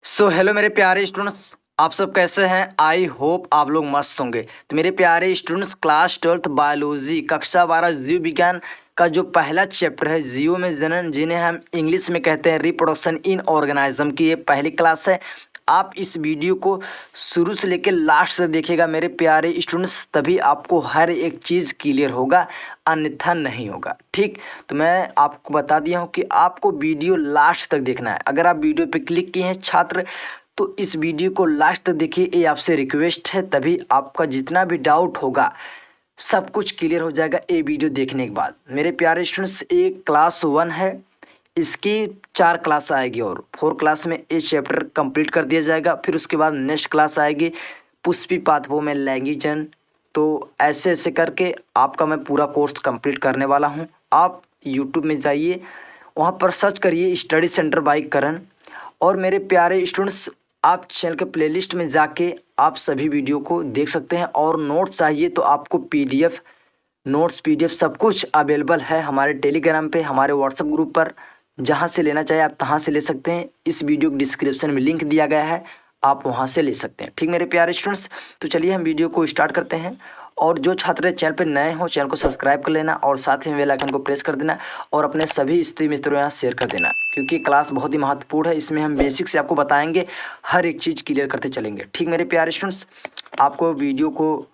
Hello मेरे प्यारे students, आप सब कैसे हैं। आई होप आप लोग मस्त होंगे। तो मेरे प्यारे स्टूडेंट्स, क्लास 12th बायोलॉजी कक्षा 12 जीव विज्ञान का जो पहला चैप्टर है जीवों में जनन, जिन्हें हम इंग्लिश में कहते हैं रिप्रोडक्शन इन ऑर्गेनिज्म की, ये पहली क्लास है। आप इस वीडियो को शुरू से लेकर लास्ट तक देखिएगा मेरे प्यारे स्टूडेंट्स, तभी आपको हर एक चीज़ क्लियर होगा, अन्यथा नहीं होगा। ठीक, तो मैं आपको बता दिया हूँ कि आपको वीडियो लास्ट तक देखना है। अगर आप वीडियो पे क्लिक किए हैं छात्र, तो इस वीडियो को लास्ट तक देखिए, ये आपसे रिक्वेस्ट है, तभी आपका जितना भी डाउट होगा सब कुछ क्लियर हो जाएगा ये वीडियो देखने के बाद। मेरे प्यारे स्टूडेंट्स, ये क्लास 1 है, इसकी 4 क्लास आएगी और 4 क्लास में ये चैप्टर कंप्लीट कर दिया जाएगा। फिर उसके बाद नेक्स्ट क्लास आएगी पुष्पी पाथवो में लैंगिजन। तो ऐसे ऐसे करके आपका मैं पूरा कोर्स कंप्लीट करने वाला हूँ। आप यूट्यूब में जाइए, वहाँ पर सर्च करिए स्टडी सेंटर बाय करण, और मेरे प्यारे स्टूडेंट्स आप चैनल के प्लेलिस्ट में जाके आप सभी वीडियो को देख सकते हैं। और नोट्स चाहिए तो आपको पीडीएफ, नोट्स पीडीएफ सब कुछ अवेलेबल है हमारे टेलीग्राम पे, हमारे व्हाट्सएप ग्रुप पर। जहाँ से लेना चाहे आप तहाँ से ले सकते हैं। इस वीडियो के डिस्क्रिप्शन में लिंक दिया गया है, आप वहाँ से ले सकते हैं। ठीक मेरे प्यारे स्टूडेंट्स, तो चलिए हम वीडियो को स्टार्ट करते हैं। और जो छात्र चैनल पर नए हो, चैनल को सब्सक्राइब कर लेना और साथ ही बेल आइकन को प्रेस कर देना और अपने सभी स्त्री मित्रों यहाँ शेयर कर देना, क्योंकि क्लास बहुत ही महत्वपूर्ण है। इसमें हम बेसिक से आपको बताएंगे, हर एक चीज़ क्लियर करते चलेंगे। ठीक मेरे प्यारे स्टूडेंट्स, आपको वीडियो को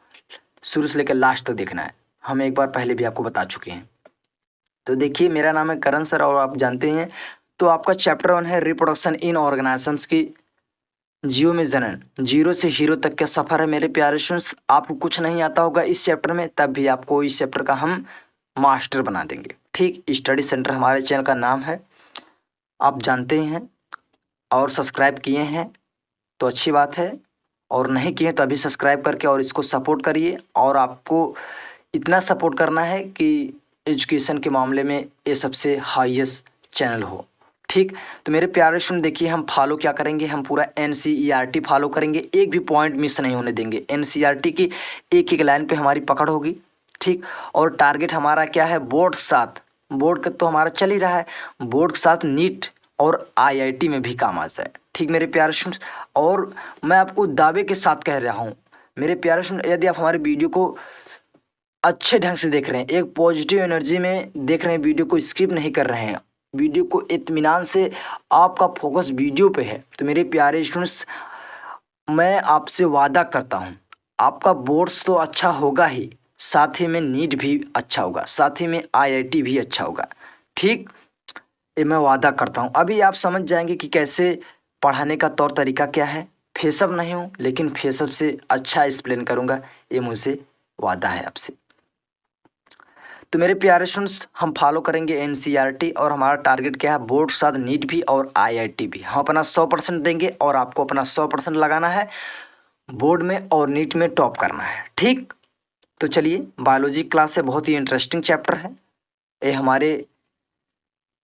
शुरू से लेकर लास्ट तक देखना है। हम एक बार पहले भी आपको बता चुके हैं। तो देखिए, मेरा नाम है करण सर और आप जानते हैं। तो आपका चैप्टर 1 है रिप्रोडक्शन इन ऑर्गेनिजम्स की, जीव में जनन, जीरो से हीरो तक का सफ़र है। मेरे प्यारे स्टूडेंट्स, आपको कुछ नहीं आता होगा इस चैप्टर में, तब भी आपको इस चैप्टर का हम मास्टर बना देंगे। ठीक, स्टडी सेंटर हमारे चैनल का नाम है, आप जानते हैं। और सब्सक्राइब किए हैं तो अच्छी बात है, और नहीं किए तो अभी सब्सक्राइब करके और इसको सपोर्ट करिए। और आपको इतना सपोर्ट करना है कि एजुकेशन के मामले में ये सबसे हाईएस्ट चैनल हो। ठीक, तो मेरे प्यारे स्टूडेंट देखिए, हम फॉलो क्या करेंगे, हम पूरा एनसीईआरटी फॉलो करेंगे, एक भी पॉइंट मिस नहीं होने देंगे। एनसीईआरटी की एक एक लाइन पे हमारी पकड़ होगी। ठीक, और टारगेट हमारा क्या है, बोर्ड के साथ, बोर्ड का तो हमारा चल ही रहा है, बोर्ड के साथ नीट और आईआईटी में भी काम आ जाए। ठीक मेरे प्यारे स्टूडेंट्स, और मैं आपको दावे के साथ कह रहा हूँ मेरे प्यारे स्टूडेंट, यदि आप हमारे वीडियो को अच्छे ढंग से देख रहे हैं, एक पॉजिटिव एनर्जी में देख रहे हैं, वीडियो को स्किप नहीं कर रहे हैं, वीडियो को इत्मीनान से, आपका फोकस वीडियो पे है, तो मेरे प्यारे स्टूडेंट्स मैं आपसे वादा करता हूँ, आपका बोर्ड्स तो अच्छा होगा ही, साथ ही में नीट भी अच्छा होगा, साथ ही में आईआईटी भी अच्छा होगा। ठीक, ये मैं वादा करता हूँ। अभी आप समझ जाएंगे कि कैसे पढ़ाने का तौर तरीका क्या है। फेसअप नहीं हूँ, लेकिन फेसअप से अच्छा एक्सप्लेन करूँगा, ये मुझे वादा है आपसे। तो मेरे प्यारे स्टूडेंट्स, हम फॉलो करेंगे एनसीईआरटी, और हमारा टारगेट क्या है, बोर्ड के साथ नीट भी और आईआईटी भी। हम अपना 100% देंगे और आपको अपना 100% लगाना है, बोर्ड में और नीट में टॉप करना है। ठीक, तो चलिए, बायोलॉजी क्लास है, बहुत ही इंटरेस्टिंग चैप्टर है ये। हमारे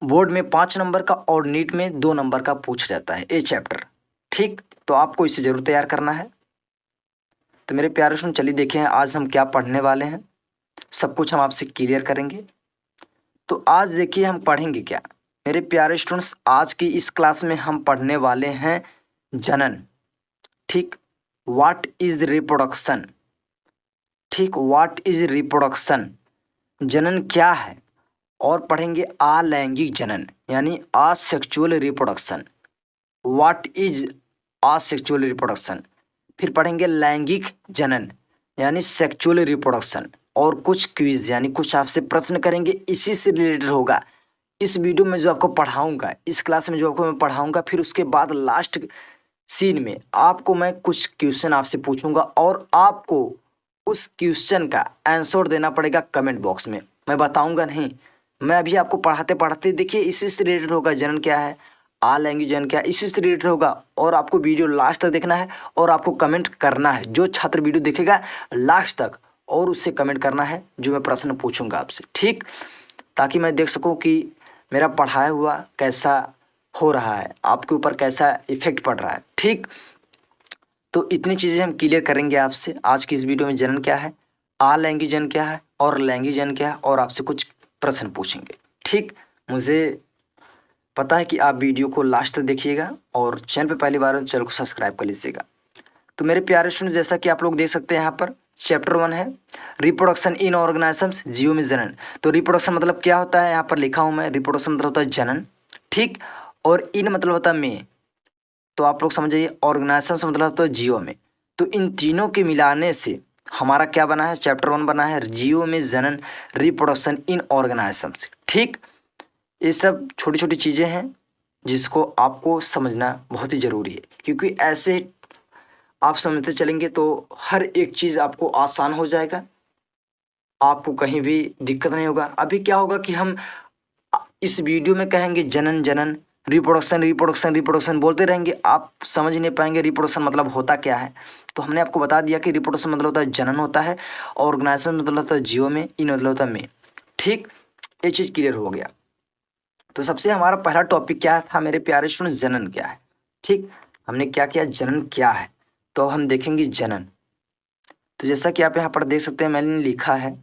बोर्ड में 5 नंबर का और नीट में 2 नंबर का पूछा जाता है ये चैप्टर। ठीक, तो आपको इसे जरूर तैयार करना है। तो मेरे प्यारे स्टूडेंट चलिए देखें आज हम क्या पढ़ने वाले हैं, सब कुछ हम आपसे क्लियर करेंगे। तो आज देखिए हम पढ़ेंगे क्या मेरे प्यारे स्टूडेंट्स, आज की इस क्लास में हम पढ़ने वाले हैं जनन। ठीक, व्हाट इज रिप्रोडक्शन। ठीक, व्हाट इज रिप्रोडक्शन, जनन क्या है। और पढ़ेंगे अलैंगिक जनन, यानी asexual reproduction. What is asexual reproduction. फिर पढ़ेंगे लैंगिक जनन, यानी सेक्सुअल रिप्रोडक्शन। और कुछ क्विज, यानी कुछ आपसे प्रश्न करेंगे, इसी से रिलेटेड होगा। इस वीडियो में जो आपको पढ़ाऊंगा, इस क्लास में जो आपको मैं पढ़ाऊंगा, फिर उसके बाद लास्ट सीन में आपको मैं कुछ क्वेश्चन आपसे पूछूंगा और आपको उस क्वेश्चन का आंसर देना पड़ेगा कमेंट बॉक्स में। मैं बताऊंगा नहीं, मैं अभी आपको पढ़ाते पढ़ाते देखिए इसी से रिलेटेड होगा, जनन क्या है, लैंग्वेज जनन क्या है, इसी से रिलेटेड होगा। और आपको वीडियो लास्ट तक देखना है और आपको कमेंट करना है। जो छात्र वीडियो देखेगा लास्ट तक और उससे कमेंट करना है जो मैं प्रश्न पूछूंगा आपसे। ठीक, ताकि मैं देख सकूं कि मेरा पढ़ाया हुआ कैसा हो रहा है, आपके ऊपर कैसा इफेक्ट पड़ रहा है। ठीक, तो इतनी चीज़ें हम क्लियर करेंगे आपसे आज की इस वीडियो में। जनन क्या है, लैंग्वेज जनन क्या है और लैंग्वेज जनन क्या है, और आपसे कुछ प्रश्न पूछेंगे। ठीक, मुझे पता है कि आप वीडियो को लास्ट तक देखिएगा और चैनल पे पहली बार हो तो चैनल को सब्सक्राइब कर लीजिएगा। तो मेरे प्यारे स्टूडेंट, जैसा कि आप लोग देख सकते हैं यहाँ पर चैप्टर 1 है रिप्रोडक्शन इन ऑर्गेनिजम्स, जीव में जनन। तो रिप्रोडक्शन मतलब क्या होता है, यहाँ पर लिखा हूँ मैं। रिप्रोडक्शन मतलब होता है जनन, ठीक। और इन मतलब होता है में, तो आप लोग समझ जाइए। ऑर्गेनाइजेशन से मतलब होता है जीवों में। तो इन तीनों के मिलाने से हमारा क्या बना है, चैप्टर 1 बना है जीवों में जनन, रिप्रोडक्शन इन ऑर्गेनाइजेशंस, ठीक। ये सब छोटी छोटी चीज़ें हैं जिसको आपको समझना बहुत ही ज़रूरी है, क्योंकि ऐसे आप समझते चलेंगे तो हर एक चीज़ आपको आसान हो जाएगा, आपको कहीं भी दिक्कत नहीं होगा। अभी क्या होगा कि हम इस वीडियो में कहेंगे जनन जनन, रिप्रोडक्शन रिप्रोडक्शन रिप्रोडक्शन बोलते रहेंगे, आप समझ नहीं पाएंगे रिप्रोडक्शन मतलब होता क्या है। तो हमने आपको बता दिया कि रिप्रोडक्शन मतलब होता है जनन होता है, ऑर्गेनाइजेशन मतलब होता है जीवो में, इन मतलब होता है में, ठीक। ये चीज़ क्लियर हो गया। तो सबसे हमारा पहला टॉपिक क्या था मेरे प्यारे स्टूडेंट, जनन क्या है, ठीक। हमने क्या किया, जनन क्या है, तो हम देखेंगे जनन। तो जैसा कि आप यहाँ पर देख सकते हैं मैंने लिखा है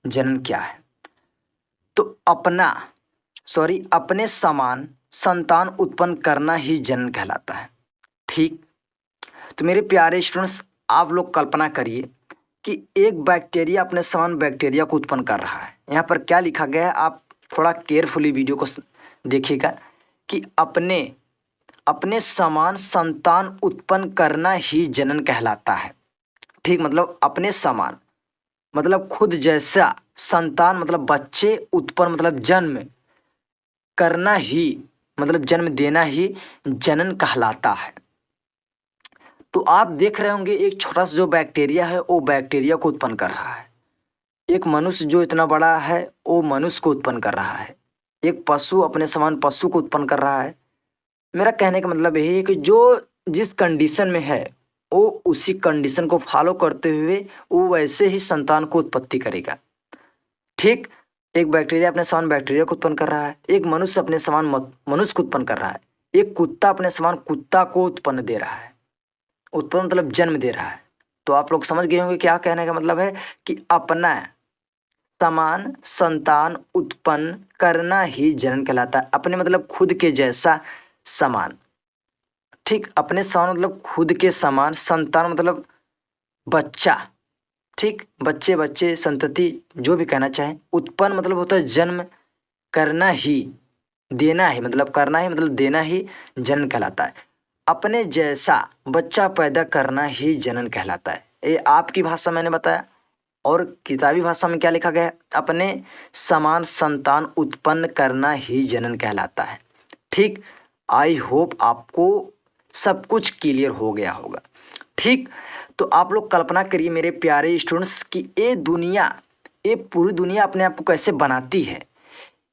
जनन क्या है। तो अपने समान संतान उत्पन्न करना ही जनन कहलाता है, ठीक। तो मेरे प्यारे स्टूडेंट्स, आप लोग कल्पना करिए कि एक बैक्टीरिया अपने समान बैक्टीरिया को उत्पन्न कर रहा है। यहाँ पर क्या लिखा गया है, आप थोड़ा केयरफुली वीडियो को देखिएगा कि अपने अपने समान संतान उत्पन्न करना ही जनन कहलाता है, ठीक। मतलब अपने समान मतलब खुद जैसा, संतान मतलब बच्चे, उत्पन्न मतलब जन्म करना ही मतलब जन्म देना ही जनन कहलाता है। तो आप देख रहे होंगे एक छोटा सा जो बैक्टीरिया है वो बैक्टीरिया को उत्पन्न कर रहा है, एक मनुष्य जो इतना बड़ा है वो मनुष्य को उत्पन्न कर रहा है, एक पशु अपने समान पशु को उत्पन्न कर रहा है। मेरा कहने का मतलब यही है कि जो जिस कंडीशन में है वो उसी कंडीशन को फॉलो करते हुए वो वैसे ही संतान को उत्पत्ति करेगा, ठीक। एक बैक्टीरिया अपने समान बैक्टीरिया को उत्पन्न कर रहा है, एक मनुष्य अपने समान मनुष्य को उत्पन्न कर रहा है, एक कुत्ता अपने समान कुत्ता को उत्पन्न दे रहा है। उत्पन्न मतलब जन्म दे रहा है। तो आप लोग समझ गए होंगे क्या कहने का मतलब है कि अपना समान संतान उत्पन्न करना ही जनन कहलाता है। अपने मतलब खुद के जैसा समान, ठीक। अपने समान मतलब खुद के समान, संतान मतलब बच्चा, ठीक। बच्चे बच्चे संतति जो भी कहना चाहे, उत्पन्न मतलब होता है जन्म, करना ही देना ही मतलब करना ही मतलब देना ही जनन कहलाता है। अपने जैसा बच्चा पैदा करना ही जनन कहलाता है। ये आपकी भाषा मैंने बताया, और किताबी भाषा में क्या लिखा गया है, अपने समान संतान उत्पन्न करना ही जनन कहलाता है, ठीक। आई होप आपको सब कुछ क्लियर हो गया होगा, ठीक। तो आप लोग कल्पना करिए मेरे प्यारे स्टूडेंट्स कि ये पूरी दुनिया अपने आप को कैसे बनाती है,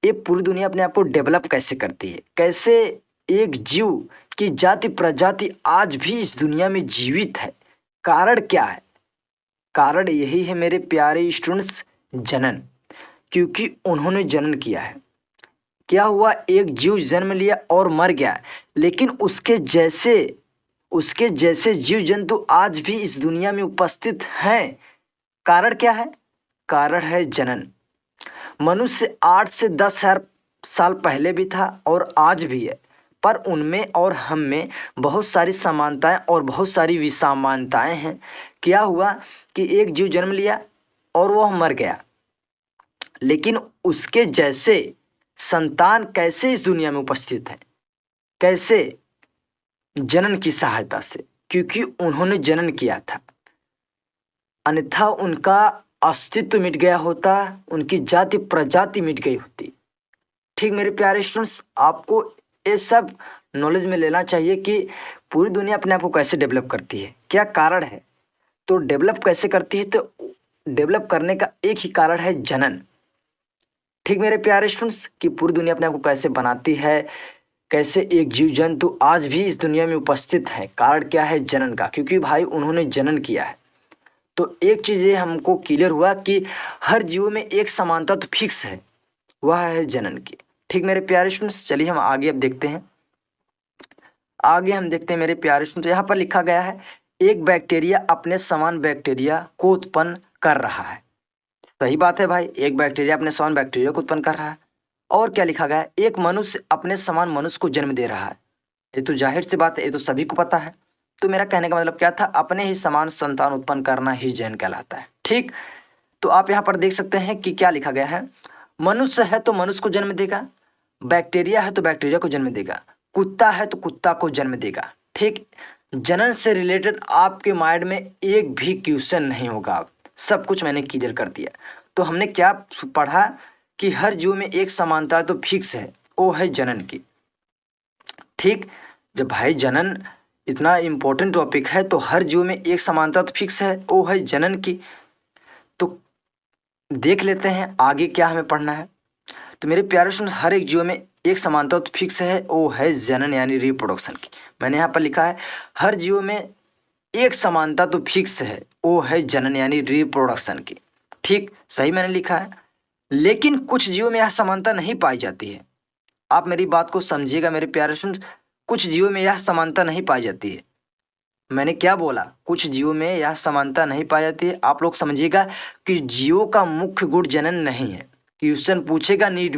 ये पूरी दुनिया अपने आप को डेवलप कैसे करती है, कैसे एक जीव की जाति प्रजाति आज भी इस दुनिया में जीवित है। कारण क्या है, कारण यही है मेरे प्यारे स्टूडेंट्स, जनन। क्योंकि उन्होंने जनन किया है। क्या हुआ, एक जीव जन्म लिया और मर गया, लेकिन उसके जैसे जीव जंतु आज भी इस दुनिया में उपस्थित हैं। कारण क्या है, कारण है जनन। मनुष्य 8 से 10,000 साल पहले भी था और आज भी है, पर उनमें और हम में बहुत सारी समानताएं और बहुत सारी विसमानताएं हैं। क्या हुआ कि एक जीव जन्म लिया और वह मर गया, लेकिन उसके जैसे संतान कैसे इस दुनिया में उपस्थित है, कैसे, जनन की सहायता से, क्योंकि उन्होंने जनन किया था। अन्यथा उनका अस्तित्व मिट गया होता, उनकी जाति प्रजाति मिट गई होती, ठीक। मेरे प्यारे स्टूडेंट्स, आपको ये सब नॉलेज में लेना चाहिए कि पूरी दुनिया अपने आप को कैसे डेवलप करती है, क्या कारण है। तो डेवलप कैसे करती है, तो डेवलप करने का एक ही कारण है जनन, ठीक। मेरे प्यारे स्टूडेंट्स कि पूरी दुनिया अपने आप को कैसे बनाती है, कैसे एक जीव जंतु आज भी इस दुनिया में उपस्थित है, कारण क्या है, जनन का, क्योंकि भाई उन्होंने जनन किया है। तो एक चीज़ ये हमको क्लियर हुआ कि हर जीव में एक समानता तो फिक्स है, वह है जनन की, ठीक। मेरे प्यारे स्टूडेंट्स, चलिए हम आगे अब देखते हैं। आगे हम देखते हैं मेरे प्यारे स्टूडेंट्स, यहाँ पर लिखा गया है एक बैक्टीरिया अपने समान बैक्टीरिया को उत्पन्न कर रहा है। सही बात है भाई, एक बैक्टीरिया अपने समान बैक्टीरिया को उत्पन्न कर रहा है। और क्या लिखा गया है, एक मनुष्य अपने समान मनुष्य को जन्म दे रहा है। ये तो जाहिर सी बात है, ये तो सभी को पता है। तो मेरा कहने का मतलब क्या था, अपने ही समान संतान उत्पन्न करना ही जन कहलाता है। ठीक, तो आप यहाँ पर देख सकते हैं कि क्या लिखा गया है, मनुष्य है तो मनुष्य को जन्म देगा, बैक्टीरिया है तो बैक्टीरिया को जन्म देगा, कुत्ता है तो कुत्ता को जन्म देगा। ठीक, जनन से रिलेटेड आपके माइंड में एक भी क्वेश्चन नहीं होगा। अब सब कुछ मैंने क्लियर कर दिया। तो हमने क्या पढ़ा कि हर जीव में एक समानता तो फिक्स है, वो है जनन की। ठीक, जब भाई जनन इतना इम्पोर्टेंट टॉपिक है तो हर जीव में एक समानता तो फिक्स है, वो है जनन की। तो देख लेते हैं आगे क्या हमें पढ़ना है। तो मेरे प्यारे स्टूडेंट, हर एक जीव में एक समानता तो फिक्स है, वो है जनन यानी रिप्रोडक्शन की। मैंने यहाँ पर लिखा है हर जीव में एक समानता तो फिक्स है, वो है जनन यानी रिप्रोडक्शन की। ठीक, सही मैंने लिखा है। लेकिन कुछ जीवों में यह समानता नहीं पाई जाती है। आप मेरी बात को समझिएगा मेरे प्यारे स्टूडेंट, कुछ जीवों में यह समानता नहीं पाई जाती है। मैंने क्या बोला, कुछ जीवों में यह समानता नहीं पाई जाती है। आप लोग समझिएगा कि जीवों का मुख्य गुण जनन नहीं है। क्वेश्चन पूछेगा नीट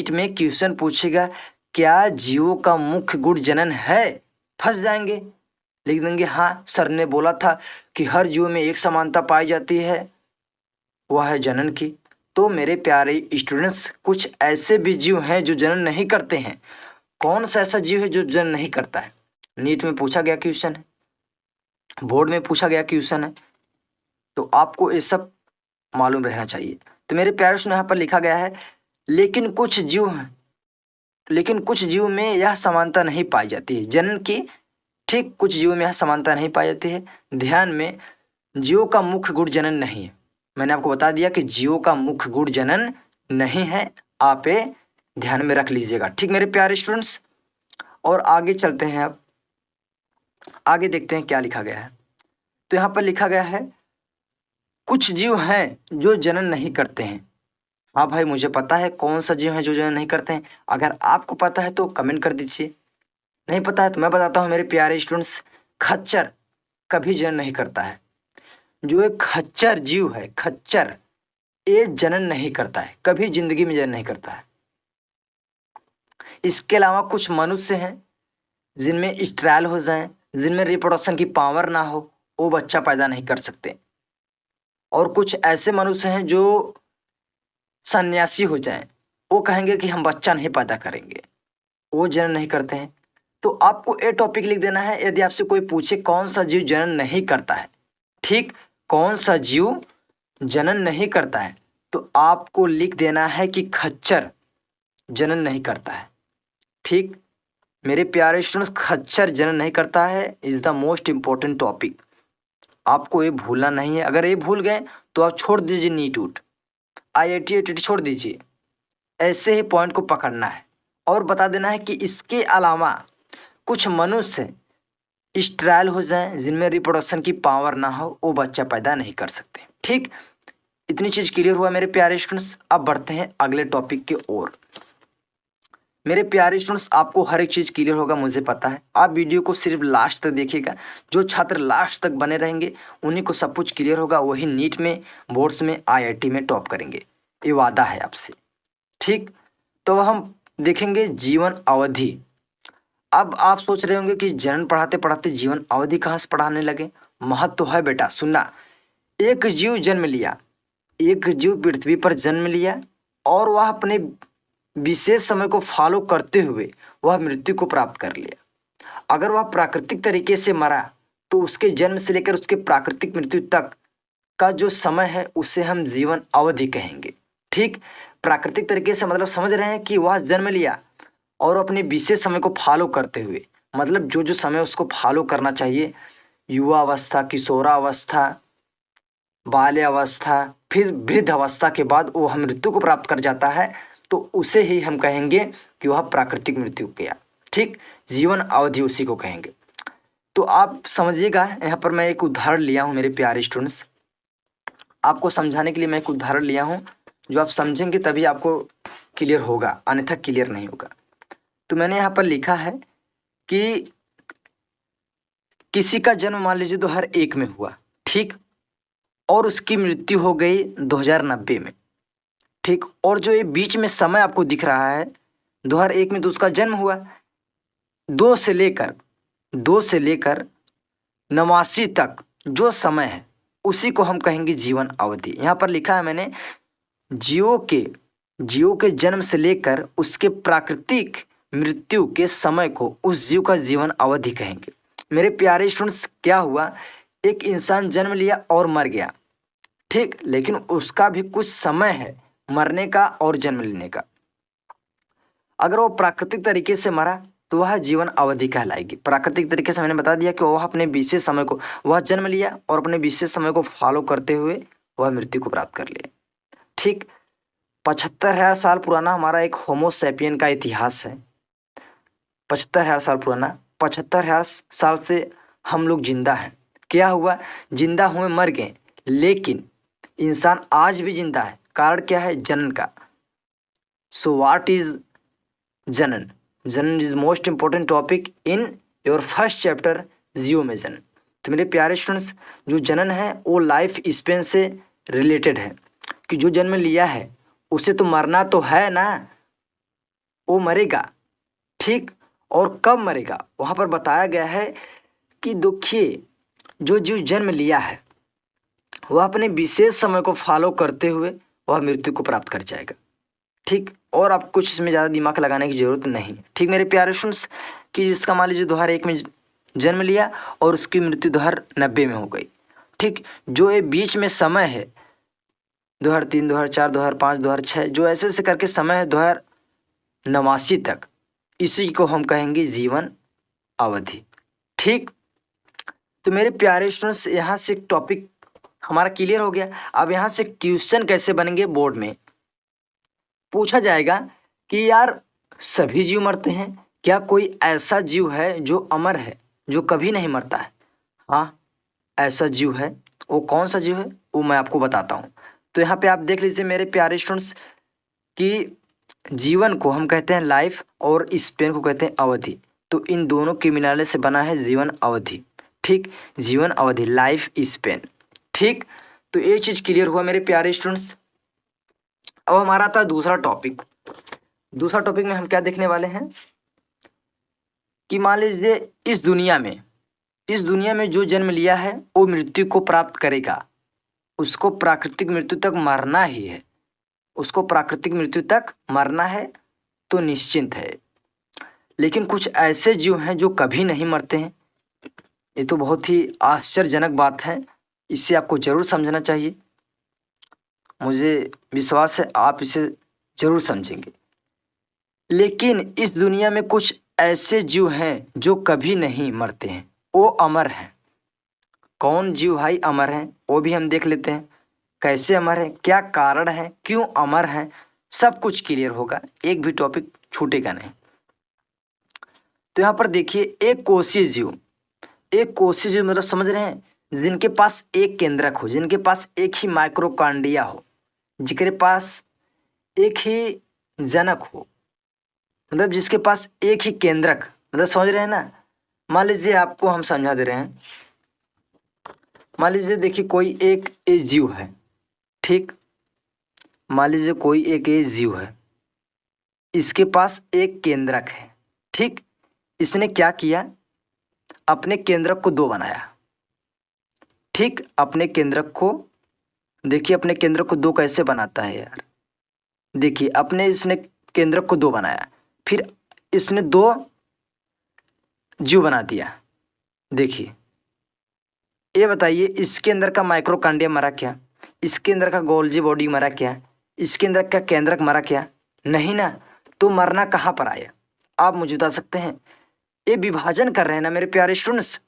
में क्वेश्चन पूछेगा क्या जीवों का मुख्य गुण जनन है, फंस जाएंगे, लिख देंगे हाँ सर ने बोला था कि हर जीव में एक समानता पाई जाती है, वह है जनन की। तो मेरे प्यारे स्टूडेंट्स, कुछ ऐसे भी जीव हैं जो जनन नहीं करते हैं। कौन सा ऐसा जीव है जो जनन नहीं करता है? नीट में पूछा गया क्वेश्चन है, बोर्ड में पूछा गया क्वेश्चन है, तो आपको ये सब मालूम रहना चाहिए। तो मेरे प्यारे स्टूडेंट, यहाँ पर लिखा गया है लेकिन कुछ जीव में यह समानता नहीं पाई जाती है जनन की। ठीक, कुछ जीवों में यह समानता नहीं पाई जाती है। ध्यान में, जीवों का मुख्य गुण जनन नहीं है। मैंने आपको बता दिया कि जीवों का मुख्य गुण जनन नहीं है, आप ये ध्यान में रख लीजिएगा। ठीक मेरे प्यारे स्टूडेंट्स, और आगे चलते हैं। अब आगे देखते हैं क्या लिखा गया है। तो यहाँ पर लिखा गया है कुछ जीव हैं जो जनन नहीं करते हैं। हाँ भाई, मुझे पता है कौन सा जीव है जो जनन नहीं करते हैं। अगर आपको पता है तो कमेंट कर दीजिए, नहीं पता है तो मैं बताता हूँ मेरे प्यारे स्टूडेंट्स। खच्चर कभी जनन नहीं करता है। जो एक खच्चर जीव है, खच्चर, ये जनन नहीं करता है, कभी जिंदगी में जनन नहीं करता है। इसके अलावा कुछ मनुष्य हैं जिनमें स्ट्रायल हो जाए, जिनमें रिप्रोडक्शन की पावर ना हो, वो बच्चा पैदा नहीं कर सकते। और कुछ ऐसे मनुष्य हैं जो सन्यासी हो जाएं, वो कहेंगे कि हम बच्चा नहीं पैदा करेंगे, वो जनन नहीं करते हैं। तो आपको ये टॉपिक लिख देना है। यदि आपसे कोई पूछे कौन सा जीव जनन नहीं करता है, ठीक, कौन सा जीव जनन नहीं करता है, तो आपको लिख देना है कि खच्चर जनन नहीं करता है। ठीक मेरे प्यारे स्टूडेंट्स, खच्चर जनन नहीं करता है is the most important topic. आपको ये भूलना नहीं है। अगर ये भूल गए तो आप छोड़ दीजिए नीट उट, IIT AIT छोड़ दीजिए। ऐसे ही पॉइंट को पकड़ना है और बता देना है कि इसके अलावा कुछ मनुष्य स्ट्रायल हो जाएं, जिनमें रिप्रोडक्शन की पावर ना हो, वो बच्चा पैदा नहीं कर सकते। ठीक, इतनी चीज क्लियर हुआ मेरे प्यारे स्टूडेंट्स। अब बढ़ते हैं अगले टॉपिक की ओर। मेरे प्यारे स्टूडेंट्स, आपको हर एक चीज क्लियर होगा मुझे पता है। आप वीडियो को सिर्फ लास्ट तक देखिएगा। जो छात्र लास्ट तक बने रहेंगे उन्हीं को सब कुछ क्लियर होगा, वही नीट में, बोर्ड्स में, IIT में टॉप करेंगे, ये वादा है आपसे। ठीक, तो हम देखेंगे जीवन अवधि। अब आप सोच रहे होंगे कि जनन पढ़ाते पढ़ाते जीवन अवधि कहाँ से पढ़ाने लगे। महत्व तो है बेटा, सुनना। एक जीव जन्म लिया, एक जीव पृथ्वी पर जन्म लिया और वह अपने विशेष समय को फॉलो करते हुए वह मृत्यु को प्राप्त कर लिया। अगर वह प्राकृतिक तरीके से मरा तो उसके जन्म से लेकर उसके प्राकृतिक मृत्यु तक का जो समय है उसे हम जीवन अवधि कहेंगे। ठीक, प्राकृतिक तरीके से मतलब समझ रहे हैं कि वह जन्म लिया और अपने विशेष समय को फॉलो करते हुए, मतलब जो जो समय उसको फॉलो करना चाहिए, युवावस्था, किशोरावस्था, बाल्यावस्था, फिर वृद्ध अवस्था के बाद वह मृत्यु को प्राप्त कर जाता है, तो उसे ही हम कहेंगे कि वह प्राकृतिक मृत्यु किया। ठीक, जीवन अवधि उसी को कहेंगे। तो आप समझिएगा, यहाँ पर मैं एक उदाहरण लिया हूँ मेरे प्यारे स्टूडेंट्स। आपको समझाने के लिए मैं एक उदाहरण लिया हूँ, जो आप समझेंगे तभी आपको क्लियर होगा, अन्यथा क्लियर नहीं होगा। तो मैंने यहाँ पर लिखा है कि किसी का जन्म मान लीजिए 2001 में हुआ, ठीक, और उसकी मृत्यु हो गई 2090 में। ठीक। और जो ये बीच में समय आपको दिख रहा है 2001 में तो उसका जन्म हुआ। दो से लेकर 89 तक जो समय है उसी को हम कहेंगे जीवन अवधि। यहाँ पर लिखा है मैंने, जीव के जन्म से लेकर उसके प्राकृतिक मृत्यु के समय को उस जीव का जीवन अवधि कहेंगे। मेरे प्यारे स्टूडेंट्स, क्या हुआ, एक इंसान जन्म लिया और मर गया, ठीक, लेकिन उसका भी कुछ समय है मरने का और जन्म लेने का। अगर वो प्राकृतिक तरीके से मरा तो वह जीवन अवधि कहलाएगी। प्राकृतिक तरीके से मैंने बता दिया कि वह अपने विशेष समय को, वह जन्म लिया और अपने विशेष समय को फॉलो करते हुए वह मृत्यु को प्राप्त कर लिया, ठीक। 75,000 साल पुराना हमारा एक होमो सैपियन का इतिहास है। 75,000 साल पुराना, 75,000 साल से हम लोग जिंदा हैं। क्या हुआ, जिंदा हुए मर गए, लेकिन इंसान आज भी जिंदा है। कारण क्या है, जनन का। सो व्हाट इज जनन? जनन is most important topic in your first chapter जीव में जनन। तो मेरे प्यारे स्टूडेंट्स, जो जनन है वो लाइफ स्पेन से रिलेटेड है, कि जो जन्म लिया है उसे तो मरना तो है ना, वो मरेगा, ठीक। और कब मरेगा वहाँ पर बताया गया है कि देखिए, जो जीव जन्म लिया है वह अपने विशेष समय को फॉलो करते हुए वह मृत्यु को प्राप्त कर जाएगा, ठीक। और आप कुछ इसमें ज़्यादा दिमाग लगाने की जरूरत नहीं है, ठीक मेरे प्यारे स्टूडेंट्स। कि जिसका मान लीजिए 2001 में जन्म लिया और उसकी मृत्यु 2090 में हो गई, ठीक। जो ये बीच में समय है 2003, 2004, 2005, 2006, जो ऐसे ऐसे करके समय है 2089 तक, इसी को हम कहेंगे जीवन अवधि, ठीक। तो मेरे प्यारे स्टूडेंट्स, यहाँ से टॉपिक हमारा क्लियर हो गया। अब यहाँ से क्वेश्चन कैसे बनेंगे, बोर्ड में पूछा जाएगा कि यार सभी जीव मरते हैं, क्या कोई ऐसा जीव है जो अमर है, जो कभी नहीं मरता है? हाँ, ऐसा जीव है। वो कौन सा जीव है वो मैं आपको बताता हूँ। तो यहाँ पे आप देख लीजिए मेरे प्यारे स्टूडेंट्स कि जीवन को हम कहते हैं लाइफ और स्पेन को कहते हैं अवधि। तो इन दोनों के मिलाने से बना है जीवन अवधि, ठीक। जीवन अवधि, लाइफ स्पेन, ठीक। तो ये चीज़ क्लियर हुआ मेरे प्यारे स्टूडेंट्स। अब हमारा था दूसरा टॉपिक। दूसरा टॉपिक में हम क्या देखने वाले हैं कि मान लीजिए इस दुनिया में जो जन्म लिया है वो मृत्यु को प्राप्त करेगा, उसको प्राकृतिक मृत्यु तक मरना ही है, उसको प्राकृतिक मृत्यु तक मरना है तो निश्चिंत है। लेकिन कुछ ऐसे जीव हैं जो कभी नहीं मरते हैं। ये तो बहुत ही आश्चर्यजनक बात है, इसे आपको जरूर समझना चाहिए। मुझे विश्वास है आप इसे जरूर समझेंगे। लेकिन इस दुनिया में कुछ ऐसे जीव हैं जो कभी नहीं मरते हैं, वो अमर हैं। कौन जीव भाई अमर हैं वो भी हम देख लेते हैं। कैसे अमर है, क्या कारण है, क्यों अमर है, सब कुछ क्लियर होगा, एक भी टॉपिक छूटेगा नहीं। तो यहाँ पर देखिए, एक कोशीय जीव मतलब समझ रहे हैं, जिनके पास एक केंद्रक हो, जिनके पास एक ही माइक्रोकांडिया हो, जिनके पास एक ही जनक हो, मतलब जिसके पास एक ही केंद्रक, मतलब समझ रहे हैं ना। मान लीजिए आपको हम समझा दे रहे हैं। मान लीजिए देखिए कोई एक जीव है, ठीक। मान लीजिए कोई एक जीव है, इसके पास एक केंद्रक है, ठीक। इसने क्या किया, अपने केंद्रक को दो बनाया, ठीक। अपने केंद्रक को देखिए, अपने केंद्रक को दो कैसे बनाता है यार। देखिए इसने केंद्रक को दो बनाया, फिर इसने दो जीव बना दिया। देखिए ये बताइए, इसके अंदर का माइक्रोकांडिया मरा क्या, इसके अंदर का गोल्जी बॉडी मरा क्या, इसके अंदर का केंद्रक मरा क्या? नहीं ना। तो मरना कहाँ पर आया, आप मुझे बता सकते हैं? ये विभाजन कर रहे हैं ना मेरे प्यारे स्टूडेंट्स,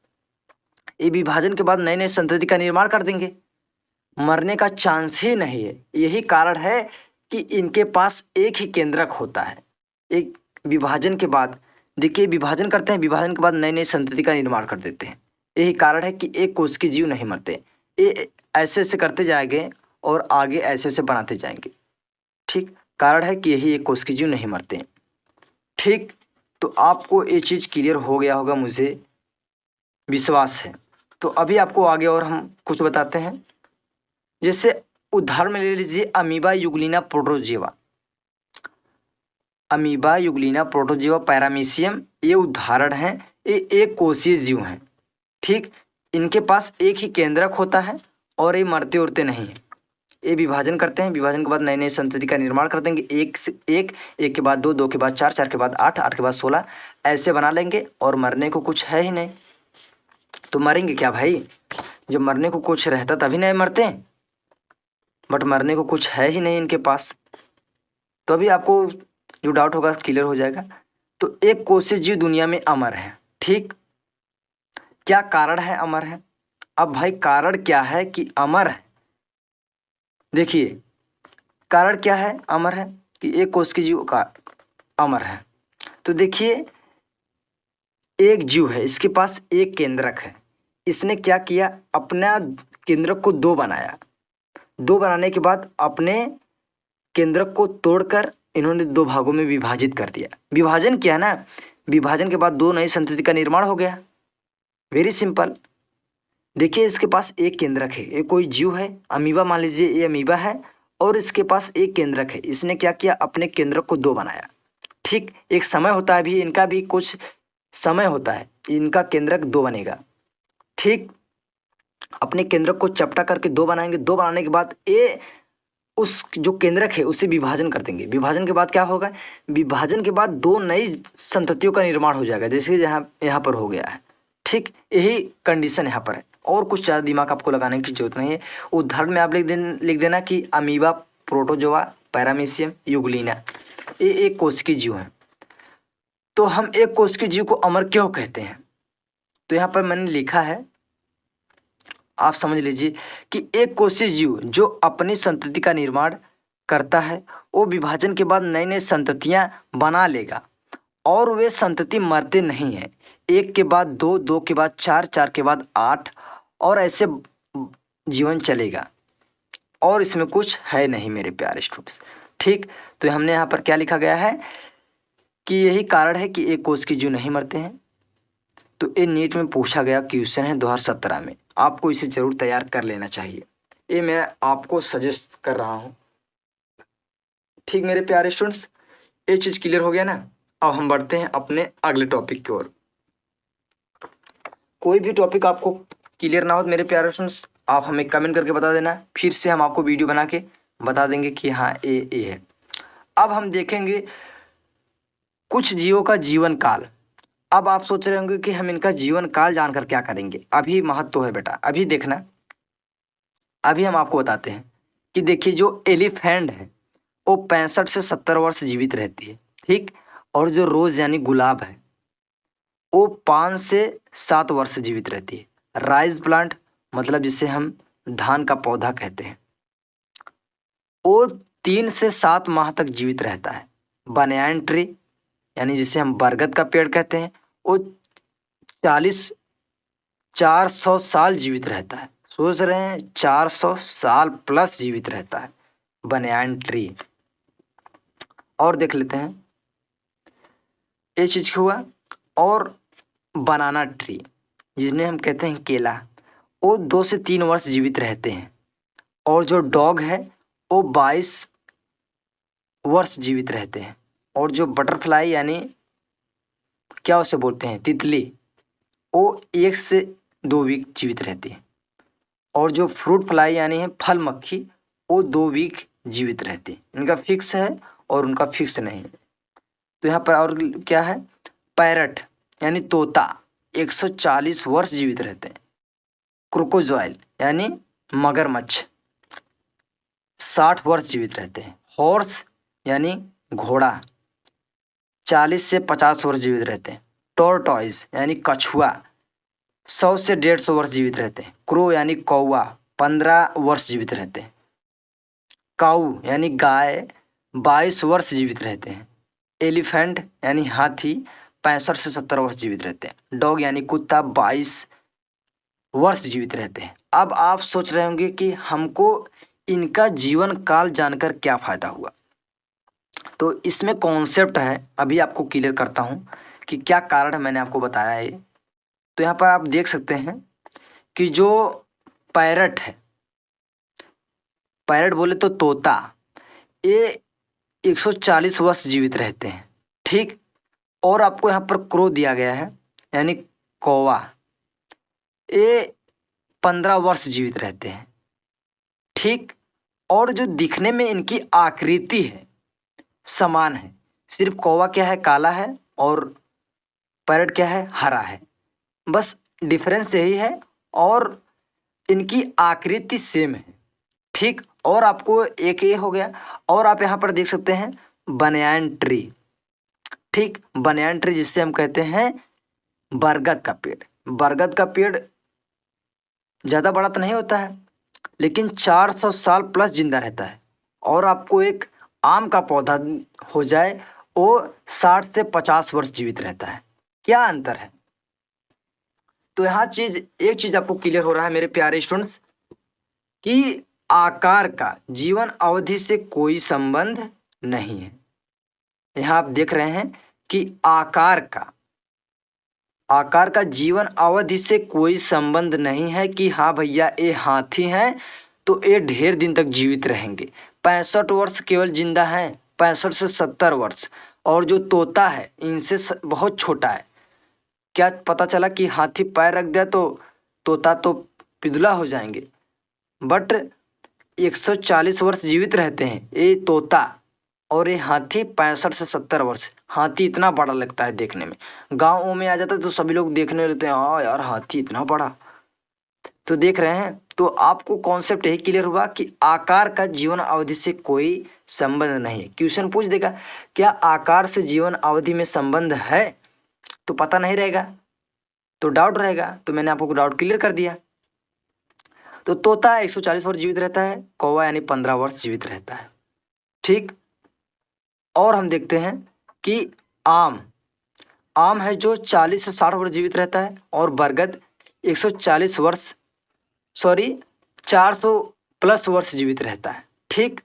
ये विभाजन के बाद नए नए संतति का निर्माण कर देंगे, मरने का चांस ही नहीं है। यही कारण है कि इनके पास एक ही केंद्रक होता है। एक विभाजन के बाद देखिए, विभाजन करते हैं, विभाजन के बाद नए नए संतति का निर्माण कर देते हैं। यही कारण है कि एक कोश के जीव नहीं मरते, ये ऐसे ऐसे करते जाएंगे और आगे ऐसे ऐसे बनाते जाएंगे, ठीक। कारण है कि यही एक कोश के जीव नहीं मरते, ठीक। तो आपको ये चीज़ क्लियर हो गया होगा, मुझे विश्वास है। तो अभी आपको आगे और हम कुछ बताते हैं। जैसे उदाहरण में ले लीजिए amoeba Euglena protozoa, amoeba Euglena protozoa paramecium, ये उदाहरण हैं। ये एक कोषीय जीव हैं, ठीक। इनके पास एक ही केंद्रक होता है और ये मरते उड़ते नहीं हैं। ये विभाजन करते हैं, विभाजन के बाद नई नई संतति का निर्माण कर देंगे, एक से एक, एक के बाद दो, दो के बाद चार, चार के बाद आठ, आठ के बाद 16, ऐसे बना लेंगे और मरने को कुछ है ही नहीं। तो मरेंगे क्या भाई? जब मरने को कुछ रहता तभी नहीं मरते, बट मरने को कुछ है ही नहीं इनके पास। तो अभी आपको जो डाउट होगा क्लियर हो जाएगा। तो एक कोषीय जीव दुनिया में अमर है, ठीक। क्या कारण है अमर है? अब भाई कारण क्या है कि अमर है? देखिए कारण क्या है अमर है कि एक कोषीय जीव का अमर है। तो देखिए एक जीव है, इसके पास एक केंद्रक है। इसने क्या किया, अपना केंद्रक को दो बनाया। दो बनाने के बाद अपने केंद्रक को तोड़कर इन्होंने दो भागों में विभाजित कर दिया। विभाजन किया ना, विभाजन के बाद दो नई संतति का निर्माण हो गया। Very simple. देखिए इसके पास एक केंद्रक है, ये कोई जीव है, अमीबा मान लीजिए, ये अमीबा है और इसके पास एक केंद्रक है। इसने क्या किया, अपने केंद्रक को दो बनाया, ठीक। एक समय होता है, भी इनका भी कुछ समय होता है, इनका केंद्रक दो बनेगा, ठीक। अपने केंद्रक को चपटा करके दो बनाएंगे। दो बनाने के बाद ये उस जो केंद्रक है उसे विभाजन कर देंगे। विभाजन के बाद क्या होगा, विभाजन के बाद दो नई संततियों का निर्माण हो जाएगा, जैसे यहाँ पर हो गया है, ठीक। यही कंडीशन यहाँ पर है और कुछ ज़्यादा दिमाग आपको लगाने की जरूरत नहीं है। उदाहरण में आप लिख देना कि अमीबा, प्रोटोजोआ, पैरामीशियम, यूग्लिना, ये एक कोशिकीय जीव है। तो हम एक कोशिकीय जीव को अमर क्यों कहते हैं? तो यहाँ पर मैंने लिखा है, आप समझ लीजिए कि एक कोशिकीय जीव जो अपनी संतति का निर्माण करता है, वो विभाजन के बाद नई नई संततियां बना लेगा और वे संतति मरते नहीं हैं। एक के बाद दो, दो के बाद चार, चार के बाद आठ, और ऐसे जीवन चलेगा और इसमें कुछ है नहीं मेरे प्यारे स्टूडेंट्स, ठीक। तो हमने यहाँ पर क्या लिखा गया है कि यही कारण है कि एक कोशिकीय जीव नहीं मरते हैं। तो ये नीट में पूछा गया क्वेश्चन है 2017 में, आपको इसे जरूर तैयार कर लेना चाहिए। ये मैं आपको सजेस्ट कर रहा हूँ, ठीक मेरे प्यारे स्टूडेंट्स। ये चीज़ क्लियर हो गया ना। अब हम बढ़ते हैं अपने अगले टॉपिक की ओर। कोई भी टॉपिक आपको क्लियर ना हो तो मेरे प्यारे स्टूडेंट्स आप हमें कमेंट करके बता देना, फिर से हम आपको वीडियो बना के बता देंगे कि हाँ ये है। अब हम देखेंगे कुछ जीवों का जीवन काल। अब आप सोच रहे होंगे कि हम इनका जीवन काल जानकर क्या करेंगे। अभी महत्व है बेटा, अभी देखना। अभी हम आपको बताते हैं कि देखिए जो एलिफेंट है वो 65 से 70 वर्ष जीवित रहती है, ठीक। और जो रोज यानी गुलाब है वो 5 से 7 वर्ष जीवित रहती है। राइस प्लांट मतलब जिसे हम धान का पौधा कहते हैं, वो 3 से 7 माह तक जीवित रहता है। बनियान ट्री यानी जिसे हम बरगद का पेड़ कहते हैं, वो 400 साल जीवित रहता है। सोच रहे हैं 400 साल प्लस जीवित रहता है बनियान ट्री। और देख लेते हैं ये चीज हुआ। और बनाना ट्री जिसने हम कहते हैं केला, वो 2 से 3 वर्ष जीवित रहते हैं। और जो डॉग है वो 22 वर्ष जीवित रहते हैं। और जो बटरफ्लाई यानी क्या उसे बोलते हैं तितली, वो 1 से 2 वीक जीवित रहती है। और जो फ्रूट फ्लाई यानी है फल मक्खी, वो 2 वीक जीवित रहती है। इनका फिक्स है और उनका फिक्स नहीं है। तो यहाँ पर और क्या है, पैरट यानी तोता 140 वर्ष जीवित रहते हैं। क्रोकोजाइल यानी मगरमच्छ 60 वर्ष जीवित रहते हैं। हॉर्स यानी घोड़ा 40 से 50 वर्ष जीवित रहते हैं। टॉर्टॉइस यानी कछुआ 100 से 150 वर्ष जीवित रहते हैं। क्रो यानी कौवा 15 वर्ष जीवित रहते हैं। काऊ यानी गाय 22 वर्ष जीवित रहते हैं। एलिफेंट यानी हाथी 65 से 70 वर्ष जीवित रहते हैं। डॉग यानी कुत्ता 22 वर्ष जीवित रहते हैं। अब आप सोच रहे होंगे कि हमको इनका जीवन काल जानकर क्या फायदा हुआ। तो इसमें कॉन्सेप्ट है, अभी आपको क्लियर करता हूँ कि क्या कारण है, मैंने आपको बताया है। तो यहाँ पर आप देख सकते हैं कि जो पैरट है पैरट बोले तो तोता, ये 140 वर्ष जीवित रहते हैं। ठीक। और आपको यहाँ पर क्रो दिया गया है, यानी कौवा, ये 15 वर्ष जीवित रहते हैं। ठीक। और जो दिखने में इनकी आकृति है समान है, सिर्फ कौवा क्या है काला है और पैरट क्या है हरा है, बस डिफरेंस यही है, और इनकी आकृति सेम है। ठीक। और आपको एक ये हो गया, और आप यहाँ पर देख सकते हैं बनियान ट्री। ठीक। बनियान ट्री जिससे हम कहते हैं बरगद का पेड़। बरगद का पेड़ ज़्यादा बड़ा तो नहीं होता है, लेकिन 400 साल प्लस जिंदा रहता है। और आपको एक आम का पौधा हो जाए, वो 60 से 50 वर्ष जीवित रहता है। क्या अंतर है? तो यहाँ एक चीज आपको क्लियर हो रहा है मेरे प्यारे स्टूडेंट्स, कि आकार का जीवन अवधि से कोई संबंध नहीं है। यहाँ आप देख रहे हैं कि आकार का जीवन अवधि से कोई संबंध नहीं है, कि हाँ भैया ये हाथी हैं तो ये ढेर दिन तक जीवित रहेंगे। 65 वर्ष केवल जिंदा हैं, 65 से 70 वर्ष। और जो तोता है इनसे बहुत छोटा है। क्या पता चला कि हाथी पैर रख दिया तो तोता तो पिदुला हो जाएंगे, बट 140 वर्ष जीवित रहते हैं ये तोता, और ये हाथी 65 से 70 वर्ष। हाथी इतना बड़ा लगता है देखने में, गाँव में आ जाता है तो सभी लोग देखने लगते हैं, हाँ यार हाथी इतना बड़ा। तो देख रहे हैं, तो आपको कॉन्सेप्ट यही क्लियर हुआ कि आकार का जीवन अवधि से कोई संबंध नहीं है। क्वेश्चन पूछ देगा क्या आकार से जीवन अवधि में संबंध है, तो पता नहीं रहेगा, तो डाउट रहेगा। तो मैंने आपको डाउट क्लियर कर दिया। तो तोता 140 वर्ष जीवित रहता है, कौवा यानी 15 वर्ष जीवित रहता है। ठीक। और हम देखते हैं कि आम है जो 40 से 60 वर्ष जीवित रहता है, और बरगद 140 वर्ष 400 प्लस वर्ष जीवित रहता है। ठीक।